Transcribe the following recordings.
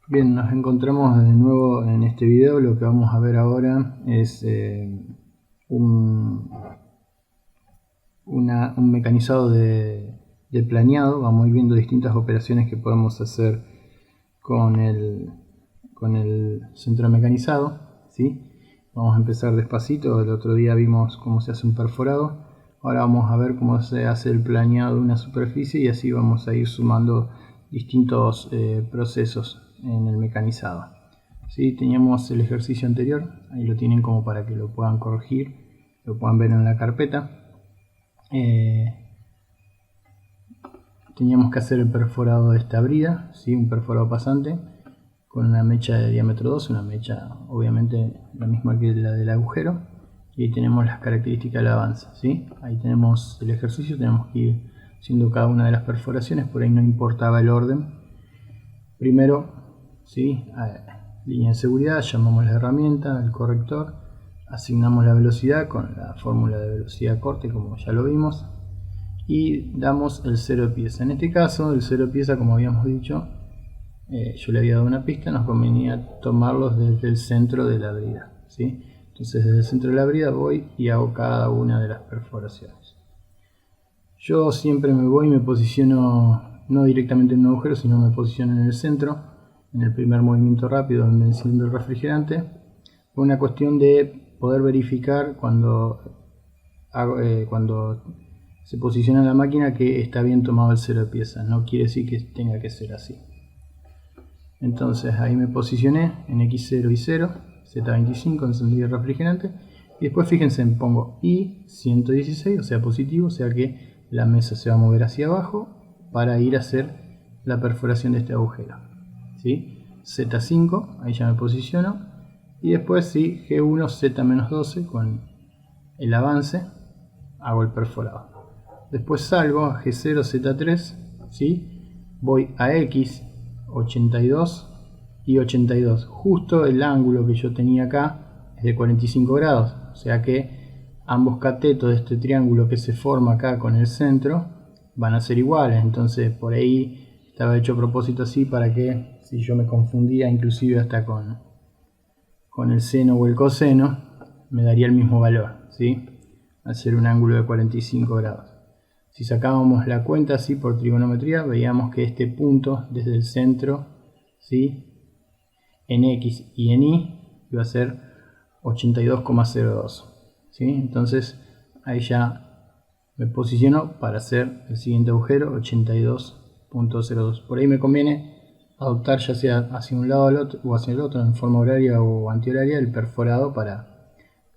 Bien, nos encontramos de nuevo en este video. Lo que vamos a ver ahora es un, un mecanizado de planeado. Vamos a ir viendo distintas operaciones que podemos hacer con el centro mecanizado, ¿sí? Vamos a empezar despacito. El otro día vimos cómo se hace un perforado. Ahora vamos a ver cómo se hace el planeado de una superficie y así vamos a ir sumando distintos procesos en el mecanizado. ¿Sí? Teníamos el ejercicio anterior, ahí lo tienen como para que lo puedan corregir, lo puedan ver en la carpeta. Teníamos que hacer el perforado de esta brida, ¿sí? Un perforado pasante con una mecha de diámetro 12, una mecha obviamente la misma que la del agujero, y ahí tenemos las características del avance, ¿sí? Ahí tenemos el ejercicio, tenemos que ir haciendo cada una de las perforaciones, por ahí no importaba el orden. Primero, ¿sí? Línea de seguridad, llamamos la herramienta, el corrector, asignamos la velocidad con la fórmula de velocidad corte como ya lo vimos, y damos el cero de pieza. En este caso, el cero de pieza, como habíamos dicho, yo le había dado una pista, nos convenía tomarlos desde el centro de la brida, ¿sí? Entonces desde el centro de la brida voy y hago cada una de las perforaciones. Yo siempre me voy y me posiciono no directamente en un agujero, sino me posiciono en el centro, en el primer movimiento rápido donde enciendo el refrigerante, por una cuestión de poder verificar cuando se posiciona la máquina que está bien tomado el cero de pieza. No quiere decir que tenga que ser así. Entonces ahí me posicioné en X0 y 0, Z25, encendí el refrigerante, y después fíjense, pongo I116, o sea positivo, o sea que la mesa se va a mover hacia abajo para ir a hacer la perforación de este agujero, ¿sí? Z5, ahí ya me posiciono, y después sí, G1, Z-12, con el avance, hago el perforado. Después salgo a G0, Z3, ¿sí? Voy a X, 82 y 82. Justo el ángulo que yo tenía acá es de 45 grados, o sea que ambos catetos de este triángulo que se forma acá con el centro van a ser iguales. Entonces por ahí estaba hecho a propósito así para que si yo me confundía inclusive hasta con el seno o el coseno, me daría el mismo valor, ¿sí? Al ser un ángulo de 45 grados. Si sacábamos la cuenta así por trigonometría, veíamos que este punto desde el centro, ¿sí? En X y en Y iba a ser 82,02, ¿sí? Entonces ahí ya me posiciono para hacer el siguiente agujero, 82,02. Por ahí me conviene adoptar ya sea hacia un lado o hacia el otro en forma horaria o antihoraria el perforado para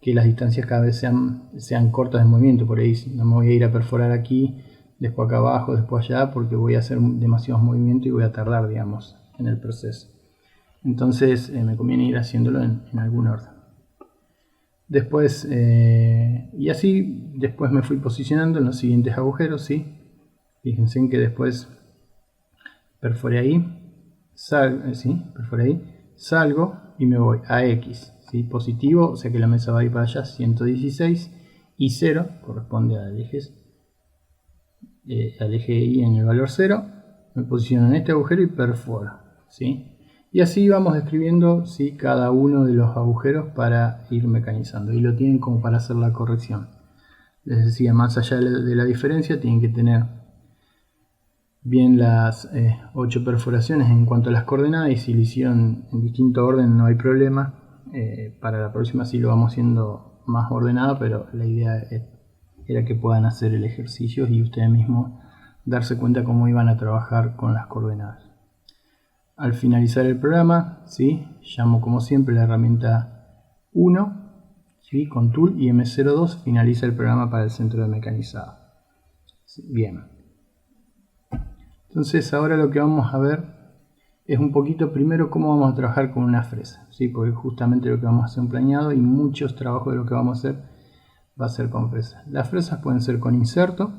que las distancias cada vez sean cortas de movimiento. Por ahí no me voy a ir a perforar aquí, después acá abajo, después allá, porque voy a hacer demasiados movimientos y voy a tardar, digamos, en el proceso. Entonces me conviene ir haciéndolo en algún orden. Después, y así, después me fui posicionando en los siguientes agujeros, ¿sí? Fíjense en que después perforé ahí, perforé ahí, salgo y me voy a X, ¿sí? Positivo, o sea que la mesa va a ir para allá, 116, y 0 corresponde al eje Y en el valor 0, me posiciono en este agujero y perforo, ¿sí? Y así vamos describiendo, ¿sí? Cada uno de los agujeros para ir mecanizando, y lo tienen como para hacer la corrección. Les decía, más allá de la diferencia, tienen que tener bien las 8 perforaciones en cuanto a las coordenadas, y si lo hicieron en distinto orden no hay problema. Para la próxima sí lo vamos haciendo más ordenado, pero la idea era que puedan hacer el ejercicio y ustedes mismos darse cuenta cómo iban a trabajar con las coordenadas. Al finalizar el programa, ¿sí? Llamo como siempre la herramienta 1, ¿sí? Con Tool, y M02 finaliza el programa para el centro de mecanizado. Bien. Entonces ahora lo que vamos a ver es un poquito primero cómo vamos a trabajar con una fresa, ¿sí? Porque justamente lo que vamos a hacer un planeado y muchos trabajos de lo que vamos a hacer va a ser con fresas. Las fresas pueden ser con inserto,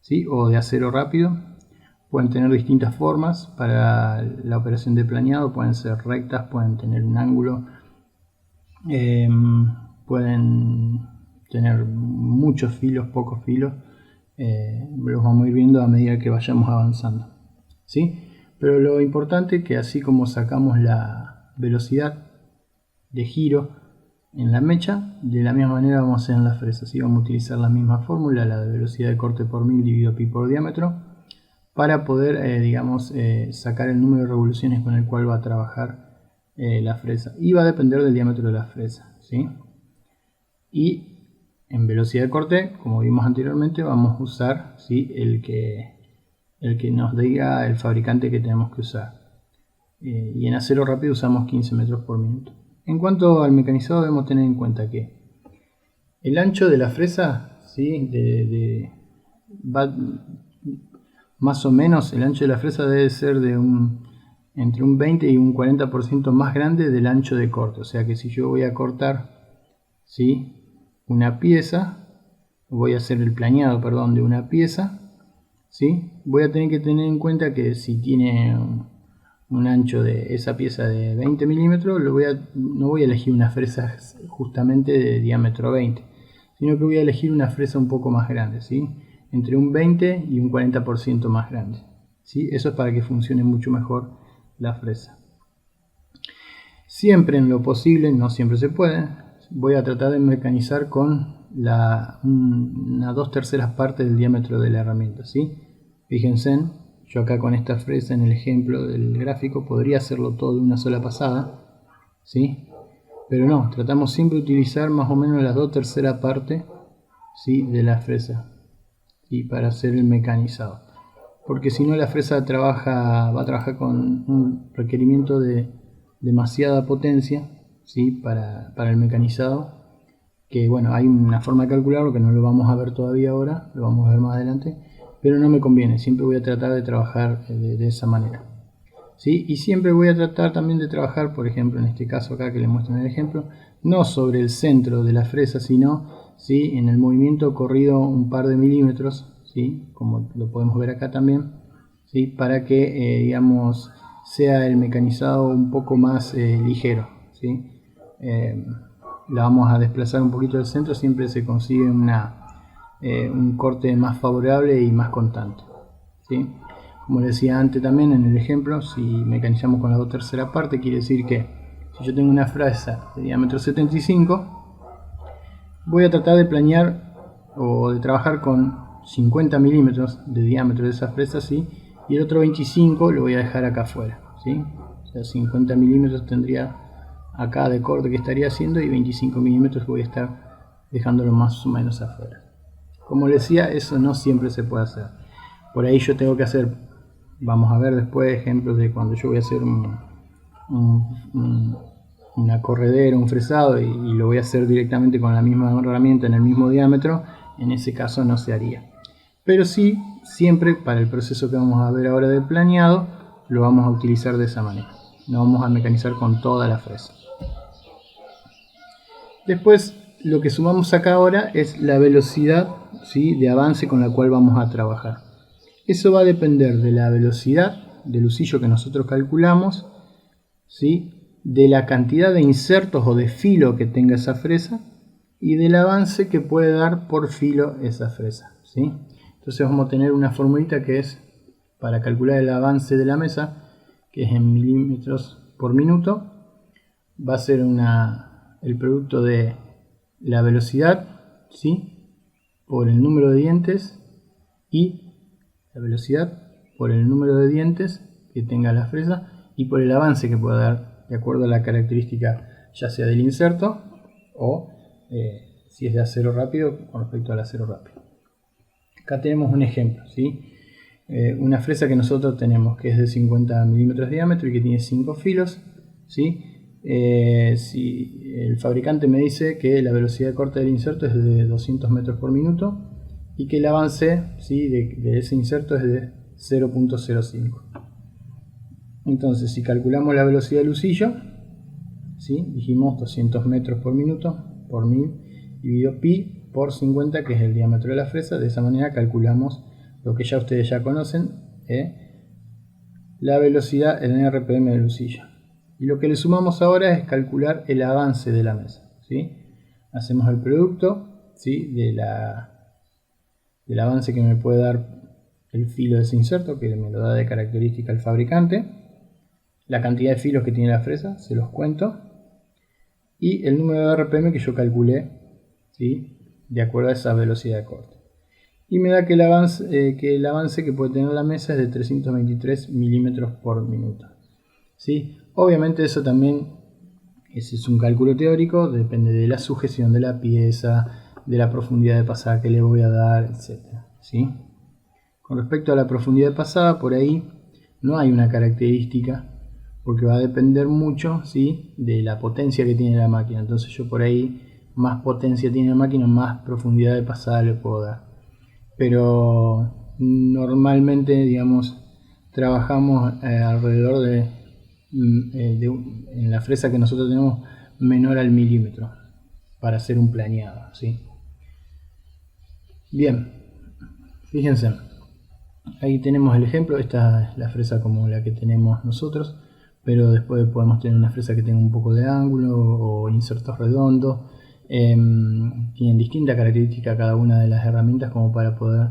¿sí? O de acero rápido. Pueden tener distintas formas para la operación de planeado, pueden ser rectas, pueden tener un ángulo, pueden tener muchos filos, pocos filos. Los vamos a ir viendo a medida que vayamos avanzando, ¿sí? Pero lo importante es que así como sacamos la velocidad de giro en la mecha, de la misma manera vamos a hacer en la fresa. Así vamos a utilizar la misma fórmula, la de velocidad de corte por 1000 dividido pi por diámetro, para poder sacar el número de revoluciones con el cual va a trabajar la fresa. Y va a depender del diámetro de la fresa, ¿sí? Y en velocidad de corte, como vimos anteriormente, vamos a usar, ¿sí?, el que nos diga el fabricante que tenemos que usar. Y en acero rápido usamos 15 metros por minuto. En cuanto al mecanizado, debemos tener en cuenta que el ancho de la fresa, ¿sí?, más o menos el ancho de la fresa debe ser de entre un 20 y un 40% más grande del ancho de corte. O sea que si yo voy a cortar, ¿sí?, una pieza, voy a hacer el planeado, perdón, de una pieza, ¿sí?, voy a tener que tener en cuenta que si tiene un ancho de esa pieza de 20 milímetros, no voy a elegir una fresa justamente de diámetro 20, sino que voy a elegir una fresa un poco más grande, ¿sí?, entre un 20 y un 40% más grande, ¿sí? Eso es para que funcione mucho mejor la fresa. Siempre en lo posible, no siempre se puede, voy a tratar de mecanizar con una 2/3 parte del diámetro de la herramienta, ¿sí? Fíjense, yo acá con esta fresa en el ejemplo del gráfico podría hacerlo todo de una sola pasada, ¿sí? Pero no, tratamos siempre de utilizar más o menos las 2/3 parte, ¿sí?, de la fresa, y para hacer el mecanizado, porque si no la fresa va a trabajar con un requerimiento de demasiada potencia, ¿sí?, para el mecanizado, que bueno, hay una forma de calcularlo que no lo vamos a ver todavía ahora, lo vamos a ver más adelante, pero no me conviene, siempre voy a tratar de trabajar de esa manera, ¿sí? Y siempre voy a tratar también de trabajar, por ejemplo, en este caso acá que les muestro en el ejemplo, no sobre el centro de la fresa, sino, ¿sí?, en el movimiento corrido un par de milímetros, ¿sí?, como lo podemos ver acá también, ¿sí?, para que digamos sea el mecanizado un poco más ligero, ¿sí? La vamos a desplazar un poquito del centro, siempre se consigue un corte más favorable y más constante, ¿sí? Como les decía antes también en el ejemplo, si mecanizamos con la 2/3 parte, quiere decir que si yo tengo una fresa de diámetro 75, voy a tratar de planear o de trabajar con 50 milímetros de diámetro de esa fresa, ¿sí?, y el otro 25 lo voy a dejar acá afuera, ¿sí? O sea, 50 milímetros tendría acá de corte que estaría haciendo y 25 milímetros voy a estar dejándolo más o menos afuera. Como les decía, eso no siempre se puede hacer. Por ahí yo tengo que hacer, vamos a ver después ejemplos de cuando yo voy a hacer una corredera, un fresado, y lo voy a hacer directamente con la misma herramienta en el mismo diámetro. En ese caso no se haría. Pero sí, siempre para el proceso que vamos a ver ahora de planeado, lo vamos a utilizar de esa manera. No vamos a mecanizar con toda la fresa. Después, lo que sumamos acá ahora es la velocidad, ¿sí?, de avance con la cual vamos a trabajar. Eso va a depender de la velocidad del usillo que nosotros calculamos, ¿sí?, de la cantidad de insertos o de filo que tenga esa fresa y del avance que puede dar por filo esa fresa, ¿sí? Entonces vamos a tener una formulita que es para calcular el avance de la mesa, que es en milímetros por minuto. Va a ser el producto de la velocidad, ¿sí?, por el número de dientes, y la velocidad por el número de dientes que tenga la fresa y por el avance que pueda dar de acuerdo a la característica, ya sea del inserto o si es de acero rápido con respecto al acero rápido. Acá tenemos un ejemplo, ¿sí? Una fresa que nosotros tenemos que es de 50 milímetros de diámetro y que tiene 5 filos, ¿sí? Si el fabricante me dice que la velocidad de corte del inserto es de 200 metros por minuto y que el avance, ¿sí?, de ese inserto es de 0.05. Entonces, si calculamos la velocidad del usillo, ¿sí?, dijimos 200 metros por minuto por 1000 dividido pi por 50, que es el diámetro de la fresa. De esa manera calculamos lo que ya ustedes ya conocen, la velocidad en RPM del usillo. Y lo que le sumamos ahora es calcular el avance de la mesa, ¿sí? Hacemos el producto, ¿sí?, del avance que me puede dar el filo de ese inserto, que me lo da de característica el fabricante, la cantidad de filos que tiene la fresa, se los cuento, y el número de RPM que yo calculé, ¿sí?, de acuerdo a esa velocidad de corte. Y me da que el avance que puede tener la mesa es de 323 milímetros por minuto. ¿Sí? Obviamente eso también, ese es un cálculo teórico, depende de la sujeción de la pieza, de la profundidad de pasada que le voy a dar, etc. ¿Sí? Con respecto a la profundidad de pasada, por ahí no hay una característica, porque va a depender mucho, ¿sí?, de la potencia que tiene la máquina. Entonces yo por ahí, más potencia tiene la máquina, más profundidad de pasada le puedo dar. Pero normalmente, digamos, trabajamos alrededor en la fresa que nosotros tenemos, menor al milímetro para hacer un planeado, ¿sí? Bien, fíjense, ahí tenemos el ejemplo. Esta es la fresa como la que tenemos nosotros, pero después podemos tener una fresa que tenga un poco de ángulo o insertos redondos. Tienen distintas características cada una de las herramientas como para poder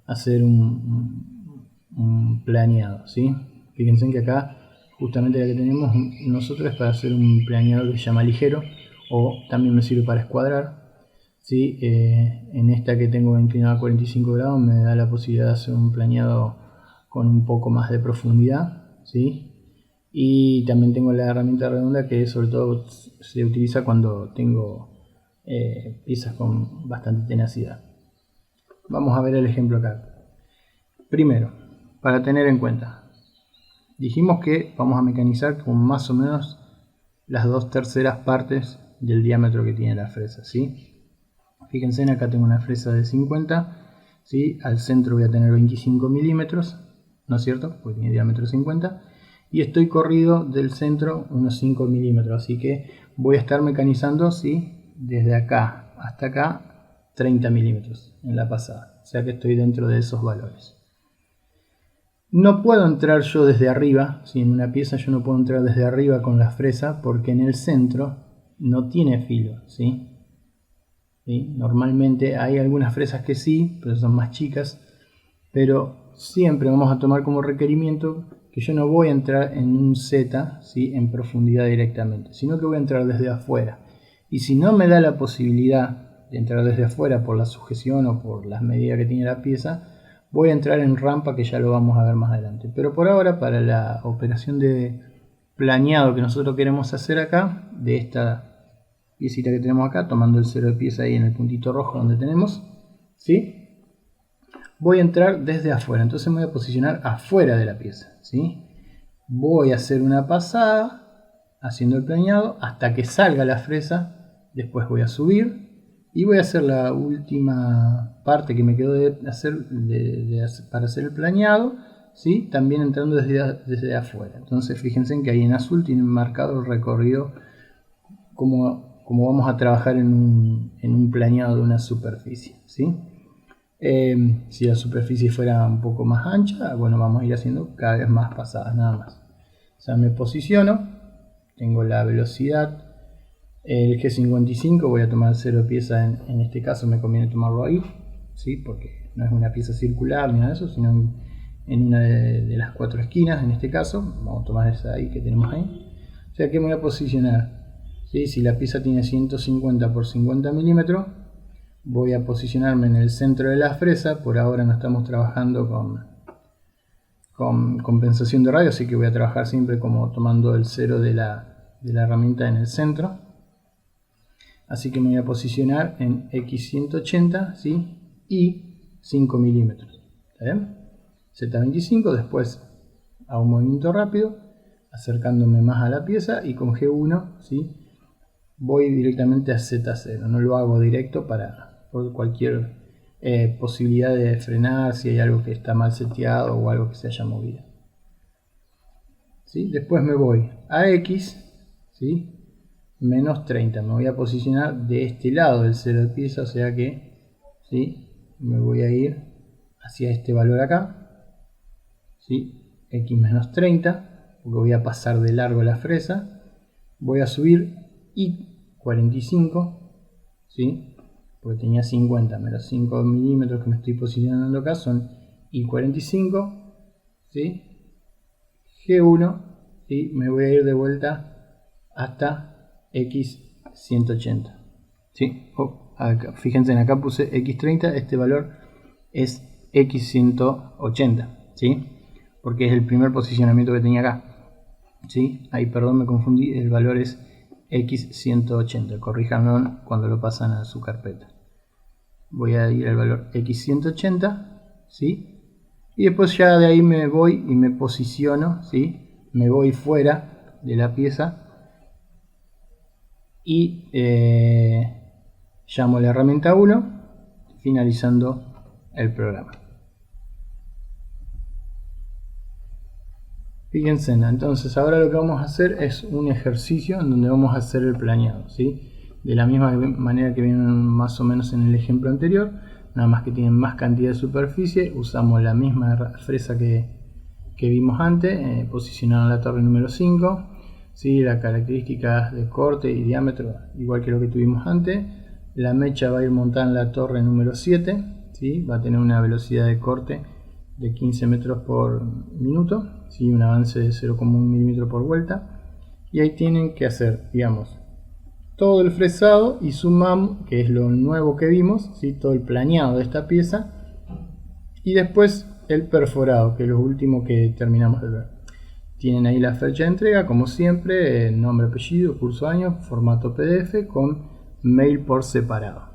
hacer un planeado, ¿sí? Fíjense que acá justamente la que tenemos nosotros es para hacer un planeado que se llama ligero, o también me sirve para escuadrar, ¿sí? En esta que tengo inclinada a 45 grados me da la posibilidad de hacer un planeado con un poco más de profundidad, ¿sí? Y también tengo la herramienta redonda, que sobre todo se utiliza cuando tengo piezas con bastante tenacidad. Vamos a ver el ejemplo acá. Primero, para tener en cuenta, dijimos que vamos a mecanizar con más o menos las 2/3 partes del diámetro que tiene la fresa, ¿sí? Fíjense, acá tengo una fresa de 50, ¿sí? Al centro voy a tener 25 milímetros, ¿no es cierto?, porque tiene diámetro 50, y estoy corrido del centro unos 5 milímetros, así que voy a estar mecanizando, ¿sí?, desde acá hasta acá 30 milímetros en la pasada, o sea que estoy dentro de esos valores. No puedo entrar yo desde arriba, ¿sí? En una pieza yo no puedo entrar desde arriba con la fresa, porque en el centro no tiene filo, ¿sí? ¿Sí? Normalmente hay algunas fresas que sí, pero son más chicas, pero siempre vamos a tomar como requerimiento que yo no voy a entrar en un Z, ¿sí?, en profundidad directamente, sino que voy a entrar desde afuera. Y si no me da la posibilidad de entrar desde afuera por la sujeción o por las medidas que tiene la pieza, voy a entrar en rampa, que ya lo vamos a ver más adelante. Pero por ahora, para la operación de planeado que nosotros queremos hacer acá, de esta piecita que tenemos acá, tomando el cero de pieza ahí en el puntito rojo donde tenemos, ¿sí?, voy a entrar desde afuera. Entonces me voy a posicionar afuera de la pieza, ¿sí? Voy a hacer una pasada haciendo el planeado hasta que salga la fresa. Después voy a subir y voy a hacer la última parte que me quedó de hacer para hacer el planeado, ¿sí?, también entrando desde afuera. Entonces fíjense que ahí en azul tienen marcado el recorrido como vamos a trabajar en un planeado de una superficie, ¿sí? Si la superficie fuera un poco más ancha, bueno, vamos a ir haciendo cada vez más pasadas, nada más. O sea, me posiciono, tengo la velocidad, el G55, voy a tomar 0 pieza, en este caso me conviene tomarlo ahí, ¿sí?, porque no es una pieza circular ni nada de eso, sino en una de las 4 esquinas, en este caso. Vamos a tomar esa ahí que tenemos ahí. O sea que me voy a posicionar, ¿sí? Si la pieza tiene 150 por 50 milímetros, voy a posicionarme en el centro de la fresa. Por ahora no estamos trabajando con compensación de radio, así que voy a trabajar siempre como tomando el cero de la herramienta en el centro. Así que me voy a posicionar en X180, ¿sí?, y 5 milímetros. ¿Está bien? Z25, después hago un movimiento rápido, acercándome más a la pieza, y con G1, ¿sí?, voy directamente a Z0. No lo hago directo por cualquier posibilidad de frenar si hay algo que está mal seteado o algo que se haya movido, ¿sí? Después me voy a X, ¿sí?, menos 30. Me voy a posicionar de este lado del cero de pieza, o sea que, ¿sí?, me voy a ir hacia este valor acá, ¿sí?, X menos 30, porque voy a pasar de largo la fresa. Voy a subir Y 45, ¿sí?, porque tenía 50, menos 5 milímetros que me estoy posicionando acá son y 45, ¿sí? G1 y me voy a ir de vuelta hasta X180, ¿sí? Acá, fíjense, acá puse X30, este valor es X180, ¿sí? Porque es el primer posicionamiento que tenía acá, ¿sí? Ahí, perdón, me confundí, el valor es X180, corríjanlo cuando lo pasan a su carpeta. Voy a ir al valor X180, ¿sí? Y después ya de ahí me voy y me posiciono, ¿sí? Me voy fuera de la pieza y llamo a la herramienta 1, finalizando el programa. Fíjense, entonces ahora lo que vamos a hacer es un ejercicio en donde vamos a hacer el planeado, ¿sí? De la misma manera que vienen más o menos en el ejemplo anterior, nada más que tienen más cantidad de superficie, usamos la misma fresa que vimos antes, posicionando la torre número 5, ¿sí? Las características de corte y diámetro igual que lo que tuvimos antes. La mecha va a ir montada en la torre número 7, ¿sí? Va a tener una velocidad de corte de 15 metros por minuto, ¿sí? Un avance de 0,1 milímetro por vuelta, y ahí tienen que hacer, digamos, todo el fresado y sumamos, que es lo nuevo que vimos, ¿sí? Todo el planeado de esta pieza, y después el perforado, que es lo último que terminamos de ver. Tienen ahí la fecha de entrega, como siempre, nombre, apellido, curso, año, formato PDF con mail por separado.